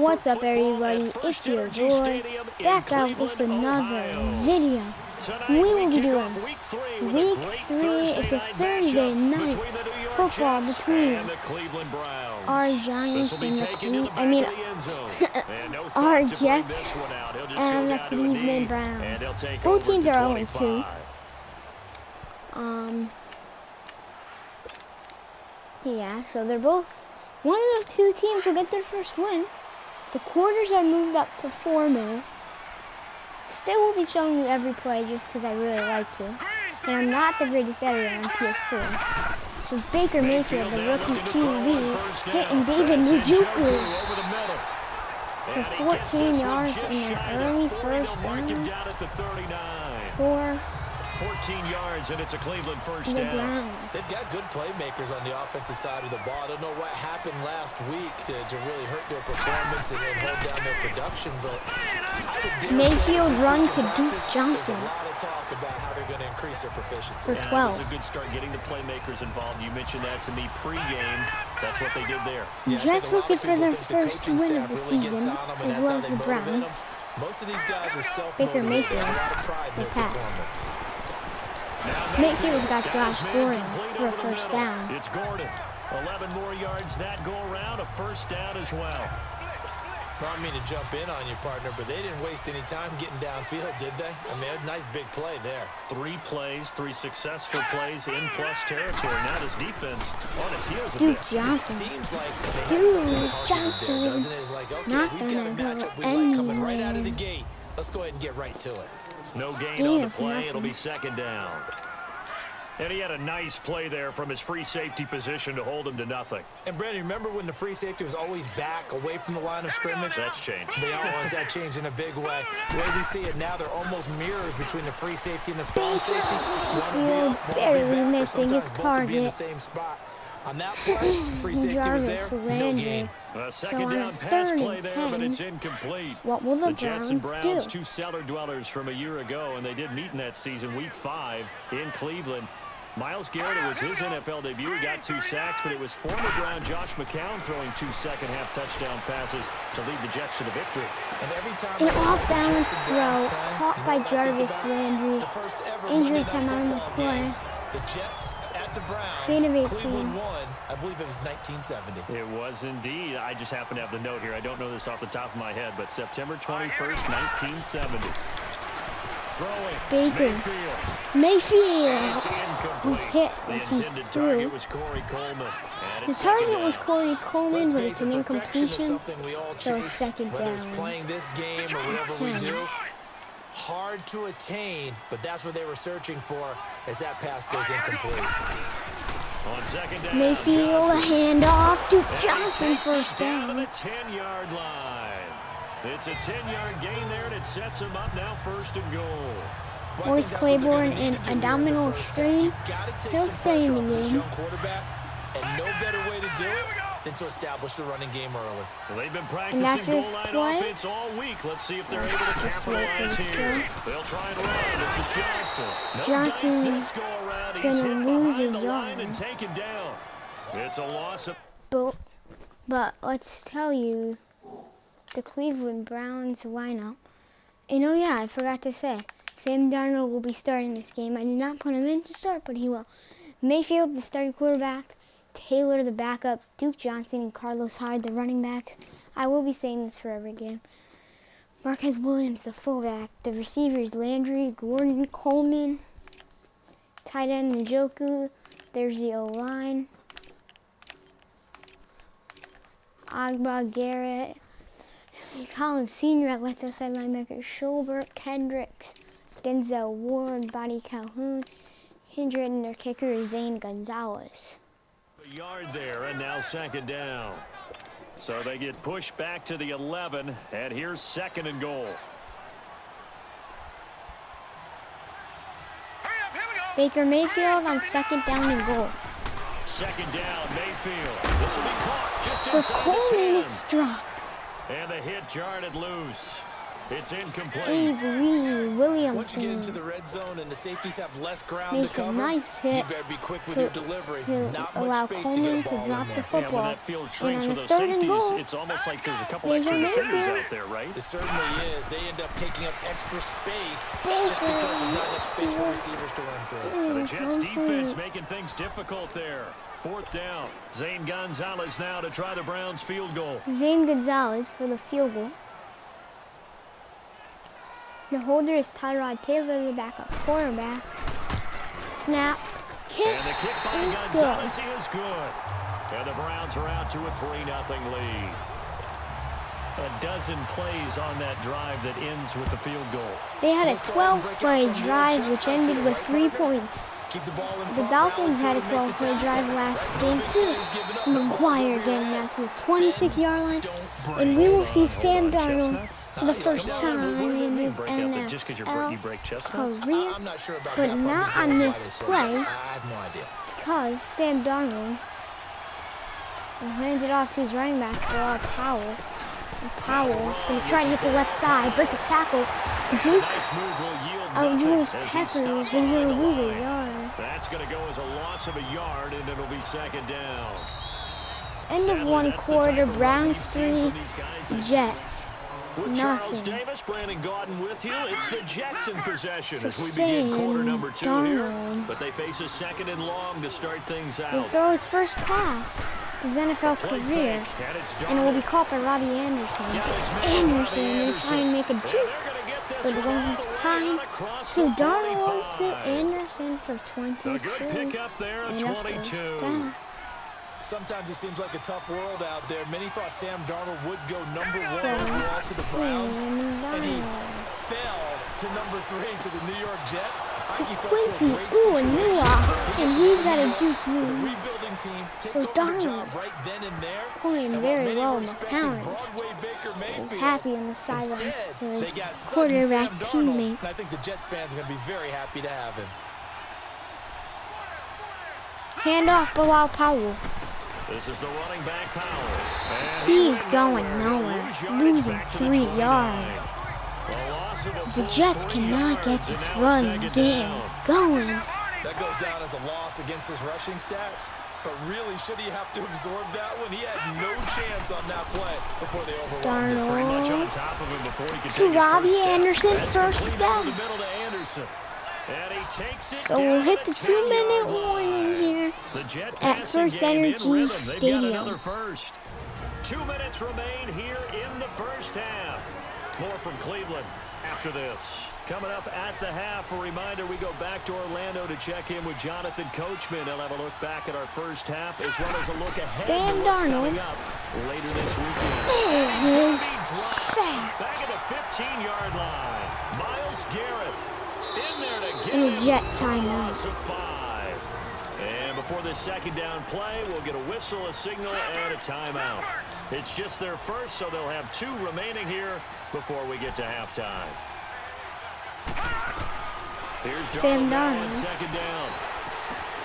What's up, everybody? It's your boy, back out with another video. We will be doing Week 3. It's a Thursday night football between our Giants and our Jets and the Cleveland Browns. Both teams are 0-2. Yeah, so they're both, one of the two teams will get their first win. The quarters are moved up to 4 minutes. Still will be showing you every play just because I really like to. And I'm not the greatest editor on PS4. So Baker Mayfield, the rookie QB, hitting David Njoku for 14 yards in an early first down for 14 yards, and it's a Cleveland first down. They've got good playmakers on the offensive side of the ball. I don't know what happened last week to really hurt their performance and hold down their production, but Mayfield run to Duke Johnson. There's a lot of talk about how they're going to increase their proficiency. For 12. It's a good start getting the playmakers involved. You mentioned that to me pre-game. That's what they did there. Jets looking for their first win of the season, as well as the Browns. Most of these guys are Baker Mayfield, the pass. Mayfield's got Josh Gordon for a first down. It's Gordon. 11 more yards that go around, a first down as well. I don't mean to jump in on you, partner, but they didn't waste any time getting downfield, did they? I mean, a nice big play there. 3 plays, 3 successful plays in plus territory. Now this defense on its heels a Duke bit. Johnson. Seems like Duke Johnson. there, doesn't it? It's like, okay, Not we've got a gonna matchup go we like coming right out of the anywhere. gate. Let's go ahead and get right to it. No gain Gain on the of play. nothing. It'll be second down. And he had a nice play there from his free safety position to hold him to nothing. And Brandon, remember when the free safety was always back away from the line of scrimmage? That's changed. They always that changed in a big way. The way we see it now, they're almost mirrors between the free safety and the strong safety. Mayfield barely missing his target. Same spot. On that play, free safety was there, no gain. A So second on a down pass 3rd play and there, but 10, it's incomplete. what will the Jets and Browns Browns, do? 2 cellar dwellers from a year ago, and they did meet in that season, Week 5 in Cleveland. Myles Garrett, it was his NFL debut. He got 2 sacks, but it was former Brown Josh McCown throwing 2 second-half touchdown passes to lead the Jets to the victory. And every time An off-balance throw caught by Jarvis Landry. Injury time out on the play. The Jets at the Browns. Gain of 18. Cleveland won. I believe it was 1970. It was indeed. I just happen to have the note here. I don't know this off the top of my head, but September 21st, 1970. Throwing. Baker Mayfield was hit as he threw. The target was Corey Coleman, but it's an incompletion, so it's second down. Whether it's playing this game or whatever we do, hard to attain, but that's what they were searching for as that pass goes incomplete. On second down, Mayfield, a handoff to Johnson, first down. To the 10-yard line. It's a 10-yard gain there, and it sets him up now first and goal. Morris Claiborne in abdominal strain. He'll stay in the game. And no better way to do it than to establish the running game early. Well, they've been And that's practicing goal his line play. offense all week. Let's see if they're able to capitalize here. They'll try and run. This is Johnson. No Johnson dice this go around. He's gonna hit lose behind a the line yard. and taken down. It's a loss of... But let's tell you the Cleveland Browns lineup. And oh yeah, I forgot to say, Sam Darnold will be starting this game. I did not put him in to start, but he will. Mayfield, the starting quarterback. Taylor, the backup. Duke Johnson and Carlos Hyde, the running back. I will be saying this for every game. Marquez Williams, the fullback. The receivers, Landry, Gordon, Coleman. Tight end, Njoku. There's the O-line. Agba, Garrett. Collins Sr. at left outside linebacker. Schobert, Kendricks, Denzel Ward, Buddy Calhoun. Kindred, and their kicker is Zane Gonzalez. A yard there, and now second down. So they get pushed back to the 11, and here's second and goal. Baker Mayfield on second down and goal. Second down, Mayfield. This will be caught just For inside the Coleman, 10. it's dropped. And the hit jarred it loose. It's incomplete. Avery Once you get into Williamson the red zone and the safeties have less ground makes to a cover, nice you hit better be quick with your delivery. to Not allow much space to get Coleman a to ball drop in the there. Yeah, when football. that field And shrinks on with a those 3rd and safeties, goal, it's almost like there's a couple Baker extra defenders Mayfield. out there, right? It certainly is. They end up taking up extra space just because there's not enough space for receivers to run through. The Jets defense making things difficult there. 4th down. Zane Gonzalez now to try the Browns field goal. Zane Gonzalez for the field goal. The holder is Tyrod Taylor, the backup quarterback. Snap, kick, And the kick by is Gonzalez good. is good. And the Browns are out to a 3-0 lead. A dozen plays on that drive that ends with the field goal. They had a 12-play drive which ended with 3 points. Keep the ball in The front. Dolphins had a 12-play drive last game too. McGuire getting out to the 26-yard line. And we will see Sam Darnold for the first time in his NFL career. I'm not sure about But that, not I'm on just this gonna go play by I have no idea. because Sam Darnold will hand it off to his running back, Bilal Powell. And Powell going to try to hit the left side, break the tackle. Duke Nice move will yield of nothing Julius as he Peppers, stopped but he's going behind to the lose a line. yard. That's going to go as a loss of a yard, and it'll be 2nd down. End of Sadly, one that's the quarter, type of run Browns we've seen 3, from these guys. Jets With Charles nothing. Davis, Brandon Gaudin with you. It's the Jets in possession So as we begin quarter Sam number 2 Darnold here. But they face a 2nd and long to start things will out. throw his first pass of his NFL Play career, fake, and it's and it will be Darnold. caught by Robbie Anderson. Yeah, it's made by Robbie Anderson is trying to make a And juke, they're gonna get this but we one don't all have the way time. out across So the Darnold 45. to Anderson for A 22 good pickup there at and a first 22. down. Sometimes it seems like a tough world out there. Many thought Sam Darnold would go number 1 So overall to the Browns, Sam and he Darnold fell to number 3 to the New York Jets. I to think he fell Quincy to a great situation. Uenua, and he's got a juke The move. rebuilding team take So over the Darnold job right then and there. playing And while very many well were in the expecting counters. Broadway Baker He's Mayfield, happy on the sidelines instead, for they his got sudden quarterback Sam Darnold, teammate. and I think the Jets fans are going to be very happy to have him. Hand off Bilal Powell. This is the running back Powell. And He's he going went nowhere, Lose yardage losing back to the 3 29. yards. A loss of a The full Jets 3 cannot get yards, this and now run it's 2nd game down. going. That goes down as a loss against his rushing stats. But really, should he have to absorb that one? He had no chance on that play before they overwhelmed him. Pretty much on Darnold top of him before he could to take his Robbie first step. Anderson, That's first complete over the down. middle to Anderson. And he takes it So down we'll hit the the 2-minute 10-yard warning line. here The Jet at passing First game in Energy rhythm. They've got Stadium. another first. 2 minutes remain here in the first half. More from Cleveland after this. Coming up at the half, a reminder, we go back to Orlando to check in with Jonathan Coachman. He'll have a look back at our first half as well as a look ahead Sam to what's Darnold coming up later this weekend. is Back sacked at the 15-yard line. Myles Garrett in there to get in a him. Jet A timeout. loss of 5. And before this 2nd down play, we'll get a whistle, a signal, and a timeout. It's just their first, so they'll have 2 remaining here before we get to halftime. Here's Sam now on Darnold 2nd down.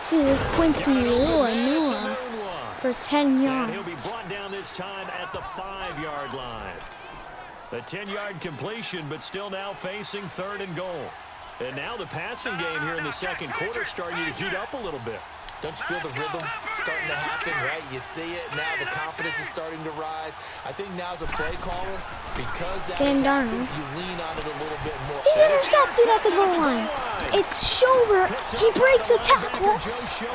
to Quincy It's a Uenua moon one. for 10 And he'll be yards. brought down this time at the 5-yard line. A 10-yard completion, but still now facing 3rd and goal. And now the passing game here in the 2nd quarter starting to heat up a little bit. Don't you feel the rhythm starting to happen, right? You see it now. The confidence is starting to rise. I think now as a play caller, because that's Sam happened, Darnold. you lean on it a little bit more. He's intercepted at the goal line. It's Schober. He breaks the tackle,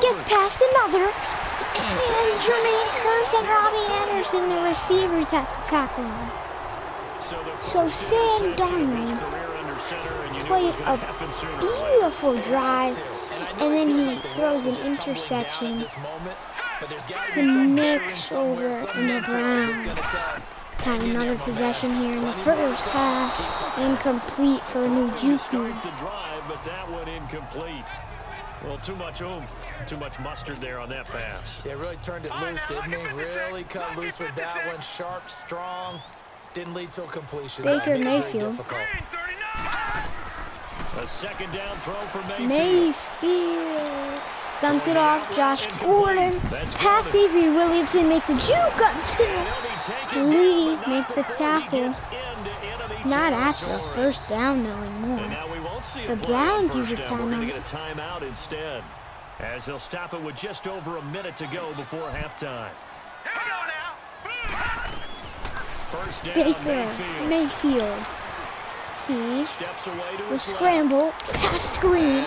gets past another, and Jermaine Kearse and Robbie Anderson, the receivers, have to tackle him. So Sam Darnold played a beautiful drive, and then he throws an interception. The Nick Schober and the Browns had another possession here in the first half, incomplete for Njoku. Start the drive, but that one incomplete. Well, too much oomph, too much mustard there on that pass. Yeah, really turned it loose, didn't he? Really cut loose with that one. Sharp, strong. Didn't lead to a completion. Baker Made it very Mayfield. difficult. A 2nd down throw for Mayfield. Mayfield Dumps it off. Josh Gordon. Pass Avery Williamson makes a juke up to Lee. Makes the tackle. Not after a first down though anymore. The Browns use a timeout. Instead, as they'll stop it with just over a minute to go before halftime. First down, Baker Mayfield. He will scramble, pass screen.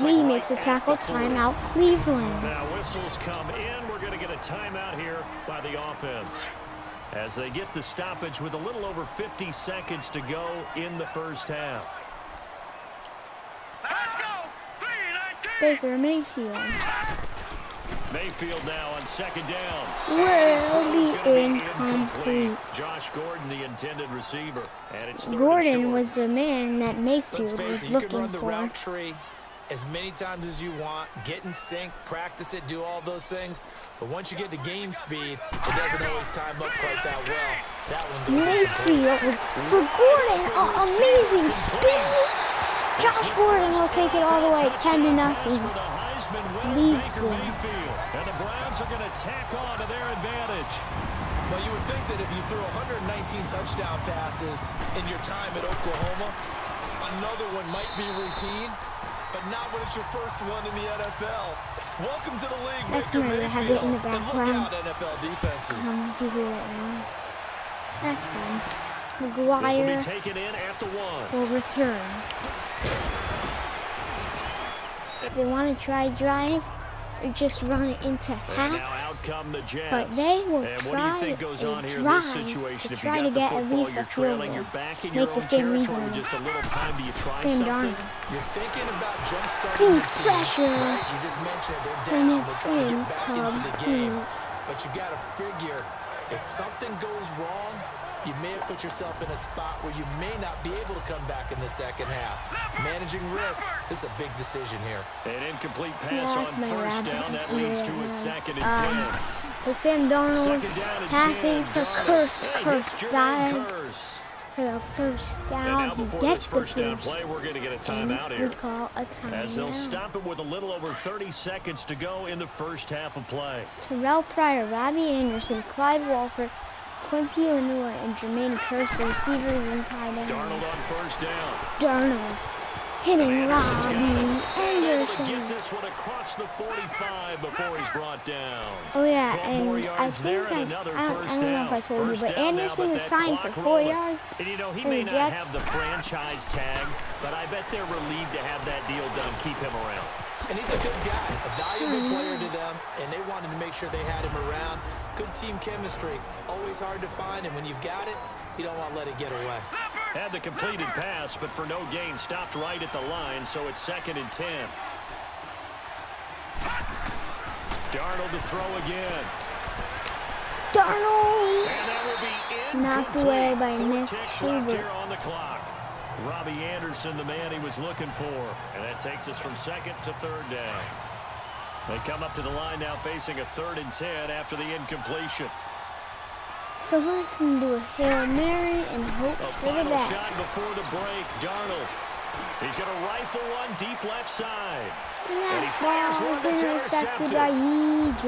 Lee makes a tackle, timeout, Cleveland. Now whistles come in. We're going to get a timeout here by the offense, as they get the stoppage with a little over 50 seconds to go in the first half. Let's go. 3-19. Baker Mayfield. Mayfield now on second down. Will be incomplete. Josh Gordon, the intended receiver. And it's Gordon was the man that Mayfield was looking you can run the for. route tree as many times as you want, get in sync, practice it, do all those things. But once you get to game speed, it doesn't always time up quite that well. That one goes Mayfield for Gordon, amazing spin. Josh Gordon will take it all the way, 10-0. Cleveland. And the Browns are going to tack on to their advantage. Well, you would think that if you threw 119 touchdown passes in your time at Oklahoma, another one might be routine, but not when it's your first one in the NFL. Welcome to the league, That's Baker why they have it in the Mayfield. And background. look out, NFL defenses. Next one. This will McGuire be taken in at the 1. will return. If they want to try drive or just run it into And now half, out come the Jets. but they will And what do you try think goes on a here in this drive situation? to If try you to got the get at football, least you're a field trailing, goal. you're back in your Make own this game territory reasonable. with just a little time. Do you try Sam something? Darnold. You're thinking about jump-starting Sees your team, pressure. right? You just mentioned it. They're And down. it's They're trying to get back into the game. incomplete. But you got to figure, if something goes wrong, you may have put yourself in a spot where you may not be able to come back in the second half. Managing risk, this is a big decision here. An incomplete pass Yeah, on that's my first rabbit. down. That leads to a second and 10. But Sam Darnold Second down and passing 10. for Darnold. Curse. Hey, Curse hits Jermaine dives Kearse. for the first And down. now He before gets this the first down first. play, we're going to get a And timeout we here, call a as they'll timeout. stop it with a little over 30 seconds to go in the first half of play. Terrell Pryor, Robbie Anderson, Clyde Walford, Quincy Onua, and Jermaine Kearse, the receivers and tight end. Darnold on first down. Darnold hitting Robbie Able to get Anderson. this one across the 45 before he's brought down. Oh yeah, 12 more and I yards there think and that, another I first don't know down. if I told you, First but down now, Anderson but is that signed for clock 4 rolling. yards. And you know, he for may the not Jets. have the franchise tag, but I bet they're relieved to have that deal done. Keep him around. And he's a good guy, a valuable player to them, and they wanted to make sure they had him around. Good team chemistry, always hard to find, and when you've got it, you don't want to let it get away. Had the completed pass, but for no gain, stopped right at the line, so it's 2nd and 10. Darnold to throw again. Darnold And that will be knocked incomplete. away by 4 Nick ticks left Schubert. here on the clock. Robbie Anderson, the man he was looking for. And that takes us from 2nd to 3rd down. They come up to the line now facing a 3rd and 10 after the incompletion. So we're just going to do a Hail Mary and hope A for the final best. shot before the break. Darnold. He's going to rifle one deep left side. And And he that fires ball one is that's intercepted intercepted. by E.J.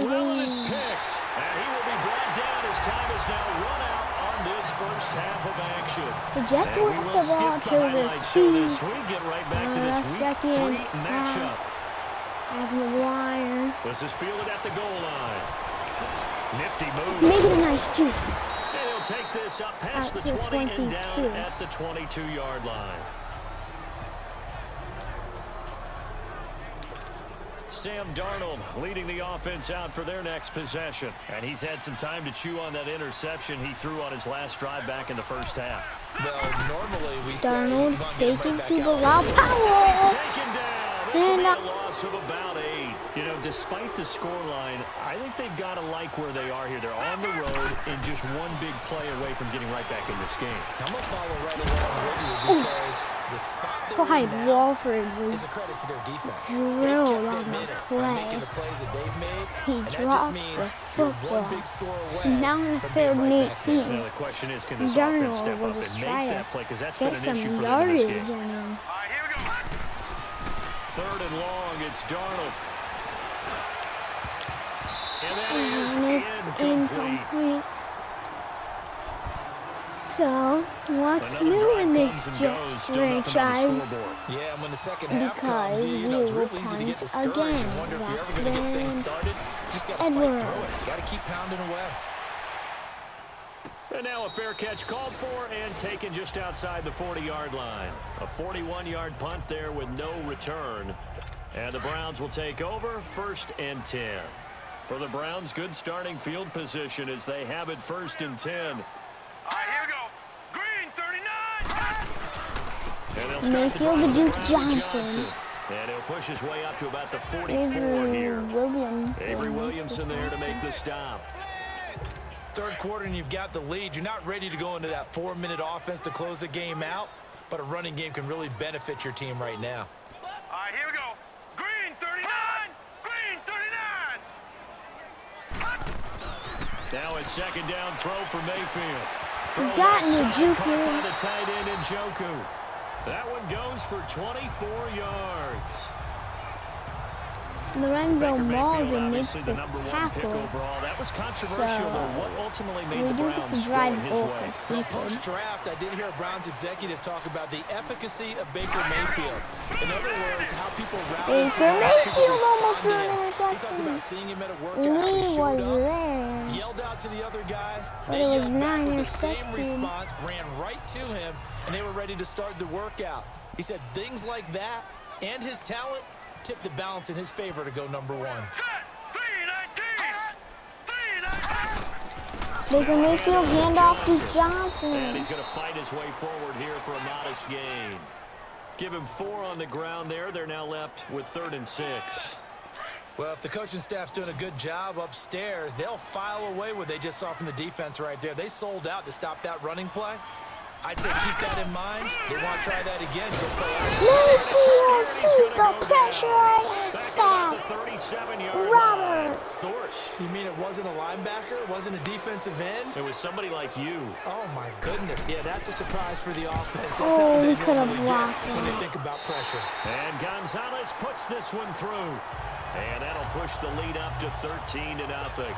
Well, it's Ding. picked. And he will be brought down as time is now run out on this first half of action. The Jets And will we have will the ball skip to the highlights here this receive. week. Get right back to this week Second 3 matchup. as McGuire. This is fielded at the goal line. Nifty move. Making a nice juke. And he'll take this up past Out the to 20 and down 22. at the 22-yard line. Sam Darnold leading the offense out for their next possession. And he's had some time to chew on that interception he threw on his last drive back in the first half. Well, normally we Darnold say, faking to allow power. Taken down. This will And be a loss of about 8. You know, despite the scoreline, I think they've got to like where they are here. They're on the road and just one big play away from getting right back in this game. I'm going to follow right along with you because the spot they're Clyde in now Walford is was a credit to their defense. drilled They've on kept the their minute by play. making the plays that they've made, He and that just drops means the you're football. one big score away Now in the from third being and right back in. 18. Now the question is, can this Darnold offense step will up and just make try that to play? Because that's been get an issue some for them in this yardage game. in him. All right, here we go. 3rd and long. It's Darnold. And that is And it's incomplete. incomplete. So, what's Another new drive in this comes and goes, Jets still nothing on the franchise? scoreboard. Yeah, and when the second half Because comes, you know, we it's will real easy to get punt discouraged again. and wonder if you're ever going to get Then things started. You just got to fight through it. Got to keep pounding away. And now a fair catch called for and taken just outside the 40-yard line. A 41-yard punt there with no return. And the Browns will take over 1st and 10. For the Browns, good starting field position as they have it 1st and 10. All right, here we go. Green, 39. And they'll start Mayfield the to drive Duke with Johnson. And he'll push his way up to about the 44 here. Williamson. Avery Williamson there to make the stop. 3rd quarter and you've got the lead. You're not ready to go into that 4-minute offense to close the game out, but a running game can really benefit your team right now. All right, here we go. Green, 39. Green, 39. Now a 2nd down throw for Mayfield. You got left side, Njoku. caught by the tight end Njoku. That one goes for 24 yards. Lorenzo Baker Mayfield, Morgan makes obviously the the #1 pick tackle. overall. That was controversial, So, though. What ultimately We made the do get Browns the go drive in his all way? Well, completed. post-draft, I did hear a Browns executive talk about the efficacy of Baker Mayfield. In other words, how people rallied to Baker him, how people Mayfield almost responded threw to an him. He talked interception. about seeing him at a workout, how he Lee showed was up, there. yelled out to the other guys. But They it was yelled back not with the same intercepted. response, ran right to him, and they were ready to start the workout. He said things like that and his talent tipped the balance in his favor to go #1. Set. 319. 319. Baker Mayfield handoff to And Johnson. he's going to fight his way forward here for a modest gain. Give him 4 on the ground there. They're now left with 3rd and 6. Well, if the coaching staff's doing a good job upstairs, they'll file away what they just saw from the defense right there. They sold out to stop that running play. I'd say keep that in mind. They want to try that again. Go play out. Mayfield sees the pressure and Back sack. at the 37-yard Roberts. line. Source. You mean it wasn't a linebacker? It wasn't a defensive end? It was somebody like you. Oh, my goodness. Yeah, that's a surprise for the offense. That's Oh, not what we they could have normally blocked get when they him. think about pressure. And Gonzalez puts this one through. And that'll push the lead up to 13-0.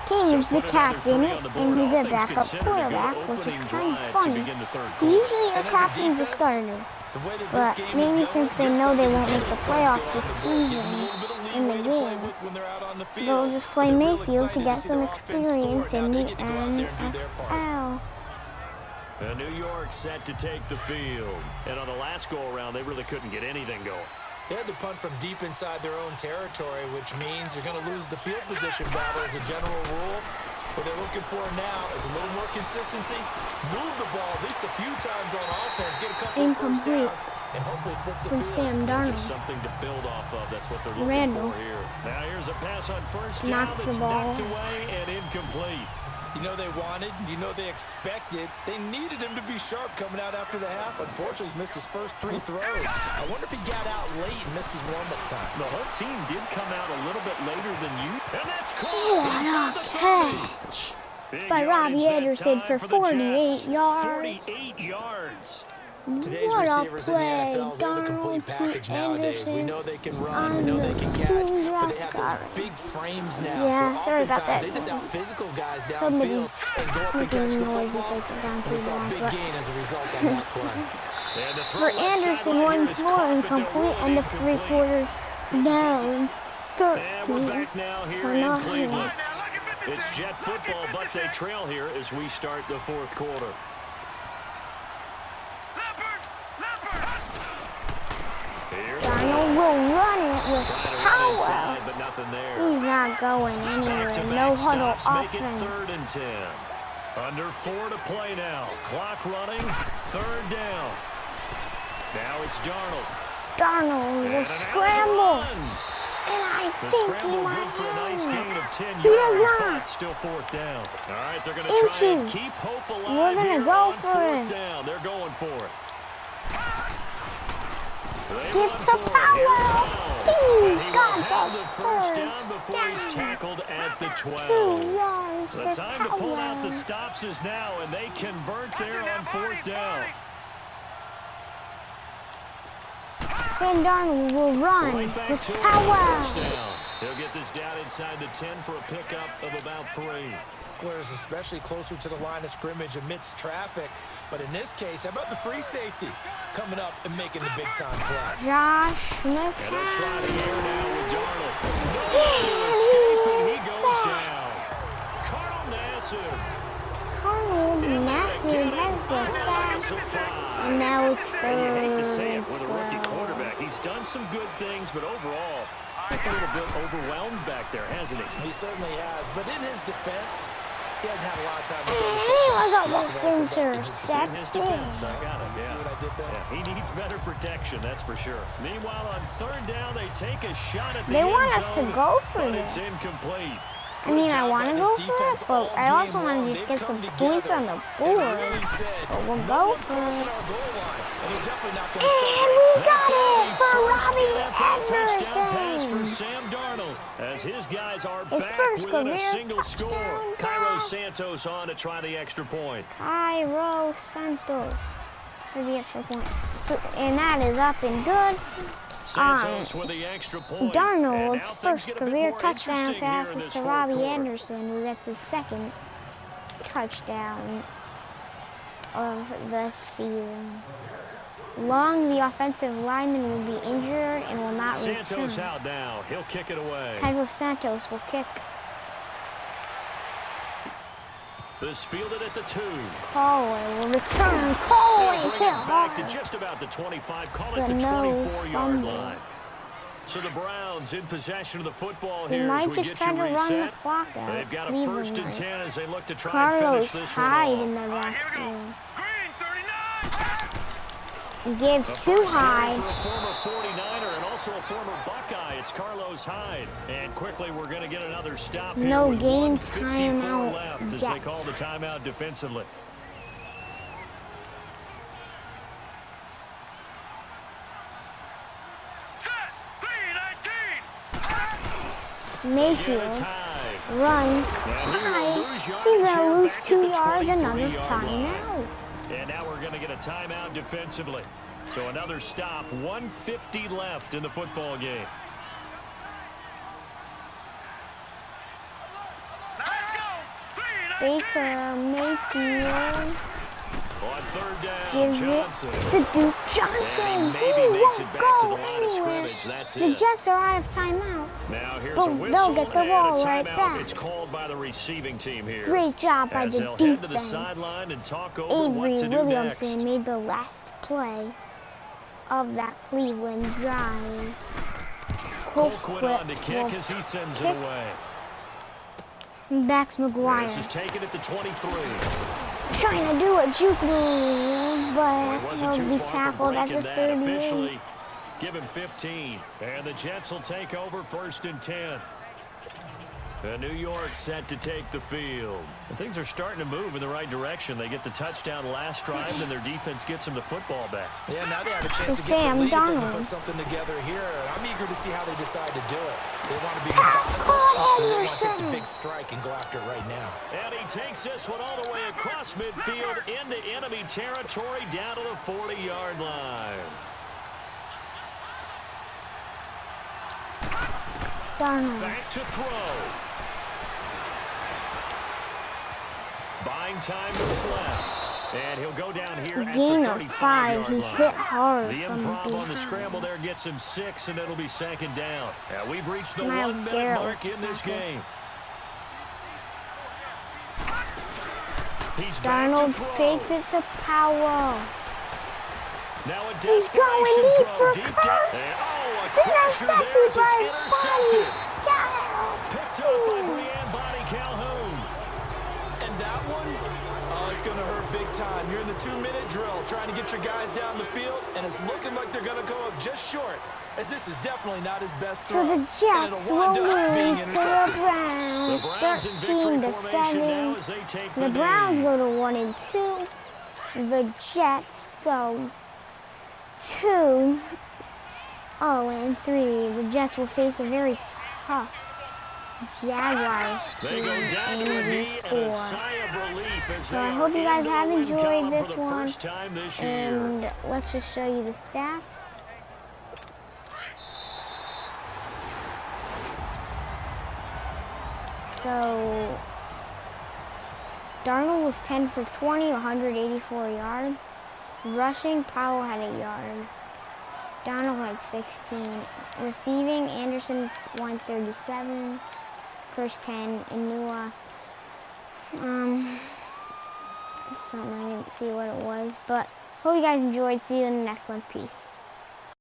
He's So the put another captain, 3 on the board. and he's All a things backup considered, a good quarterback, which is opening kind of drive to funny. begin the 3rd quarter. Usually our And as a captain's a defense, starter, The way that this but game is maybe going, since they gives know they them won't make the points playoffs go this on the board. Gives them a season little bit of in the leeway to play game, with when they're out on the field. they'll just play They're real Mayfield to excited get see some their offense score. experience Now in they the get to go out there and do their part. NFL. And New York set to take the field. And on the last go-around, they really couldn't get anything going. They had to punt from deep inside their own territory, which means you're going to lose the field position battle as a general rule. What they're looking for now is a little more consistency, move the ball at least a few times on offense, get a couple of first Incomplete. downs, and hopefully flip the From field. Sam Just Darnold. something to build off of. That's what they're looking Randall. for here. Now here's a pass on 1st down. Knocks the It's ball. knocked away and incomplete. You know they wanted, you know they expected. They needed him to be sharp coming out after the half. Unfortunately, he's missed his first 3 throws. I wonder if he got out late and missed his warm-up time. The whole team did come out a little bit later than you. And that's caught What inside a the 30. catch Big by yardage Robbie that Anderson time for the 48 Jets. yards. 48 yards. Today's What a receivers in the play. NFL, they're the complete Darnold to package nowadays. We Anderson know they can run, we on know they the can catch, seam but they drop. have Sorry. those big frames now. Yeah, so sorry about oftentimes that. they just out-physical guys Somebody downfield and go up and making catch the noise football. with the down And we saw a field big line, gain as a result on that play. And the throw for left Anderson, sideline here one is more caught, but incomplete, they'll end of rule it 3 incomplete. quarters down And we're 13 back now here for in nothing. Cleveland. Now look at 56. It's Jet football, but they trail here as we start the 4th quarter. Leopard. Leopard. Here's Darnold will run it with trying to run power. inside, but nothing there. He's not going anywhere. Back-to-back No huddle stops make it offense. 3rd and 10. Under 4 to play now. Clock running. 3rd down. Now it's Darnold. Darnold And will an scramble. run. And I The think he scramble might good for a nice have gain it. of 10 He yards, does but not. still 4th down. All right, they're going to try and Inches. keep hope alive We're gonna here go on for 4th it. down. They're going for it. They Give run to for it. Here's Powell. Powell. He's And he will got have the the first down first before he's down. tackled at the 2 12. yards The for time to pull out Powell. the stops is now, and they convert Watch there it now, on 4th 40, down. 40. Sam Darnold will run Right back with to it. power. First down. He'll get this down inside the 10 for a pickup of about 3. Players especially closer to the line of scrimmage amidst traffic. But in this case, how about the free safety coming up and making the big-time play? Josh And they'll try the McCown. air now with Darnold. No escape, and he goes down. Carl Nassib. Carl Nassib has the sack. And now it's And you hate to say it third with a and rookie 12. quarterback. He's done some good things, but overall, a little bit overwhelmed back there, hasn't he? He certainly has. But in his defense, he hadn't had a lot of time to And throw the he football. was almost In his intercepted. defense, I got it. See what I did there? Yeah, he needs better protection, that's for sure. Meanwhile, on third down, they take a shot at the They end want us to zone, go for but this. it's incomplete. I mean, I Good want to job by go this for it, defense but all I also game want long. to just They've get come some points together, on the and they board. really said, But we'll no go one's for crossing it. our goal line, and he's definitely not going to And stop. we got it That's for the first Robbie NFL touchdown pass for Anderson. Sam Darnold, as his guys are His back first within a career single score. touchdown Cairo pass. Santos on to try the extra point. Cairo Santos for the extra point. So, and that is up and good. Santos with the extra point. And now Darnold's things first get a bit career more touchdown interesting here pass in is this to fourth Robbie quarter. Anderson, who gets his second touchdown of the season. Long, the offensive lineman will be injured and will not Santos return. out now. He'll kick it away. Cairo Santos will kick. This fielded at the 2. Colway will return. They'll Colway bring hit it back to hard. just about the 25. Call it But the no 24-yard fumble. line. So the Browns in possession of the football They here as might we just get try you to run the reset. clock out. They've got a Cleveland first and might. 10 as they look to try Carlos and finish this one Hyde off. in the Here we go. backfield. Green 39. Give A to first down Hyde. for a former 49er and also a former Buckeye. It's Carlos Hyde. And quickly, we're going to get another stop here No with game 1:54 timeout left as yet. they call the timeout defensively. Set. 3-19. Mayfield. It's Hyde. Run. Now Hyde. he's He's going gonna to lose 2 yards. Another 23-yard timeout. And now we're going to get a timeout defensively. So another stop, 1:50 left in the football game. Now let's go. 3-19. Baker Mayfield On third down, gives Johnson. it to Duke Johnson. And he He maybe makes it won't back to the go line of anywhere. scrimmage. That's The it. Jets are out of timeouts. Now here's But a they'll whistle get the and a ball right timeout. back. It's called by the receiving team here. Great job by as the they'll head to the defense. sideline and talk over Avery what to do Williamson next. made the last play of that Cleveland drive. Colquitt on to will kick as he sends it kick. away. Backs This is McGuire. taken at the 23. Trying to do a juke move, Well, but he wasn't he'll too be far from tackled at breaking the that. 38. Officially, give him 15. And the Jets will take over first and 10. And New York set to take the field. And things are starting to move in the right direction. They get the touchdown last drive, and their defense gets them the football back. Yeah, now they have a chance So to get Sam the lead. They can Darnold. put something together here. I'm eager to see how they decide to do it. They want to be Pass methodical, Carl or they want to take the Anderson. big strike and go after it right now. And he takes this one all the way across midfield into enemy territory down to the 40-yard line. Darnold. Back to throw. Buying time is left. And he'll go down here at Gain the of 35-yard 5. He line. hit hard The from improv on the behind. scramble there gets him 6, and it'll be second down. Now we've reached the Myles 1-minute Garrett mark in this tackle. game. He's back to Darnold throw. fakes it to Powell. Now a He's going desperation deep throw for deep Kirk. down. And, oh, a crusher there Intercepted as it's by intercepted. Buddy. Yeah. Picked up by Brianne Bonnie Calhoun. And that one, oh, it's going to hurt big time. You're in the 2-minute drill trying to get your guys down the field, and it's looking like they're going to go up just short, as this is definitely not his best So throw. the And Jets it'll will wind up being lose to the intercepted. Browns, The Browns in victory 13 to formation now 7. as they take The Browns lead. go to 1 and 2. The Jets go to 0 and 3. The Jets will face a very tough Jaguars They team go down to a in knee week and a 4. sigh of relief as So they I are hope you guys into the have win enjoyed column this for the one. first time this year. And let's just show you the stats. So Darnold was 10 for 20, 184 yards. Rushing, Powell had a yard. Darnold had 16. Receiving, Anderson 137. Curse 10. Inua. Something I didn't see what it was, but hope you guys enjoyed. See you in the next one. Peace.